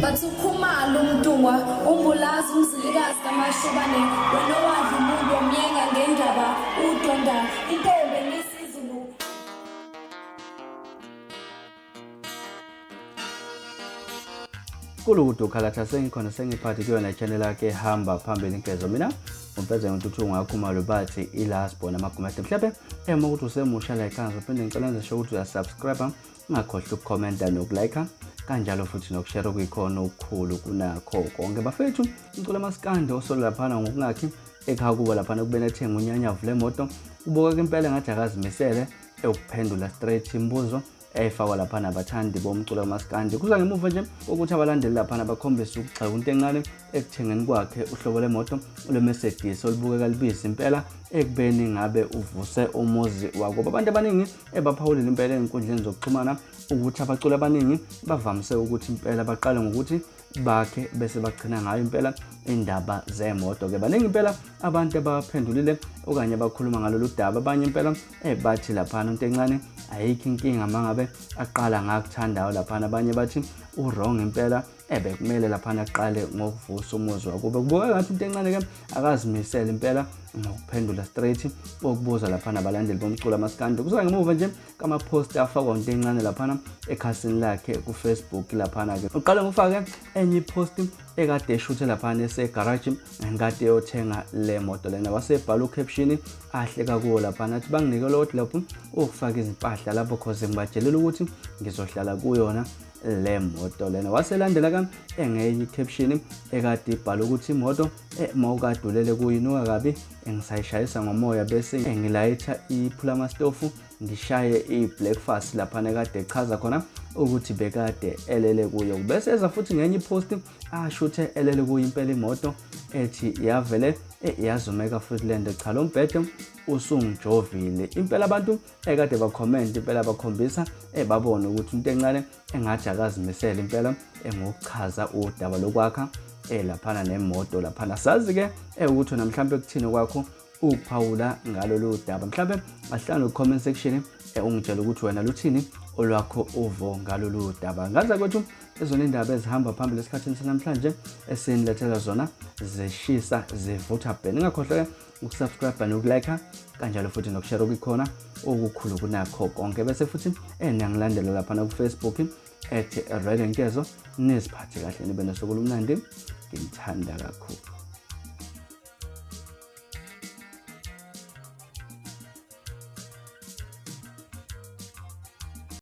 bathi ukhumalo umntungwa umbulazi umzilikazi kamashobane wena wadla umuntu wamyenga ngendaba udonda intombi ngesizulu. Kulukudu khalatha sengikhona sengiphathi kuyona channel yakhe hamba phambili inkezo mina umpeze uNtuthungu wakhumalo bathi ilasbona amagumede mhlawumbe ukuthi usemusha la ekhaya uphinde ngicela ngisho ukuthi uyasubscribe ungakhohlwa ukucomment nokulike kanjalo futhi nokushare kuyikhona okukhulu kunakho konke bafethu ngicela amaskande osolo laphana ngokungakhi ekhaya kuba laphana kube neThenge unyanyavu lemoto ubuka ke impela ngathi akazimisele ukuphendula straight imibuzo efakwa laphana abathandi bomculo kamaskandi kuza ngemuva nje ukuthi abalandeli laphana bakhombisa ukugxeka uNtencane ekuthengeni kwakhe uhlobo lemoto leMercedes olibukeka libisi impela ekubeni ngabe uvuse umuzi wako abantu abaningi ebaphawulile impela ezinkundleni zokuxhumana ukuthi abaculi abaningi bavamise ukuthi impela baqale ngokuthi bakhe bese baqhina ngayo impela indaba zemoto ke baningi impela abantu abaphendulile okanye bakhuluma ngalolu daba abanye impela bathi laphana uNtencane ayikho inkinga mangabe aqala ngakuthandayo laphana abanye bathi wrong impela bekumele laphana aqale ngokuvusa umuzi wako kubuka ngathi uNtencane ke akazimisela impela ngokuphendula straight ukubuza laphana abalandeli bomculo amaskandi kuza ngemuva nje kama post afakwa uNtencane laphana ekhasini lakhe ku Facebook laphana ke uqale ngofake enye post ekade eshuthe laphana esegarage engathi eyothenga le moto lena wasebhala caption ahleka kuwo laphana athi banginike lot lapho ukufaka izimpahla lapho cause ngibatshelela ukuthi ngizohlala kuyona le moto lena waselandela ka engenye caption ekade ibhala ukuthi imoto mawukadulele kuyinuka kabi engisayishayisa ngomoya bese ngilayitha iphulama stofu ngishaye ibreakfast laphana ekade echaza khona ukuthi bekade elele kuyo bese eza futhi ngenye post ashuthe elele kuyo impela imoto ethi yavele yazumeka Footland cha lo mbhede usungijovile impela abantu ekade bacomment impela bakhombisa babona ukuthi uNtencane engathi akazimisela impela ngokuchaza udaba lokwakha laphana nemoto laphana sazi ke ukuthi namhlanje kuthini kwakho ukuphawula ngalolu daba mhlawumbe ahlala ku comment section ungitshela ukuthi wena luthini olwakho uvo ngalolu daba ngaza kwethu ezona indaba ezihamba phambili esikhathini sanamhlanje esinilethela zona zeshisa zivutha bhe ningakhohlwa ukusubscribe nokulike kanjalo futhi nokushare okukhona okukhulu kunakho konke bese futhi niyangilandela laphana ku Facebook @radio nkezo nisiphathe kahle nibe nosuku lumnandi ngimthanda kakhulu.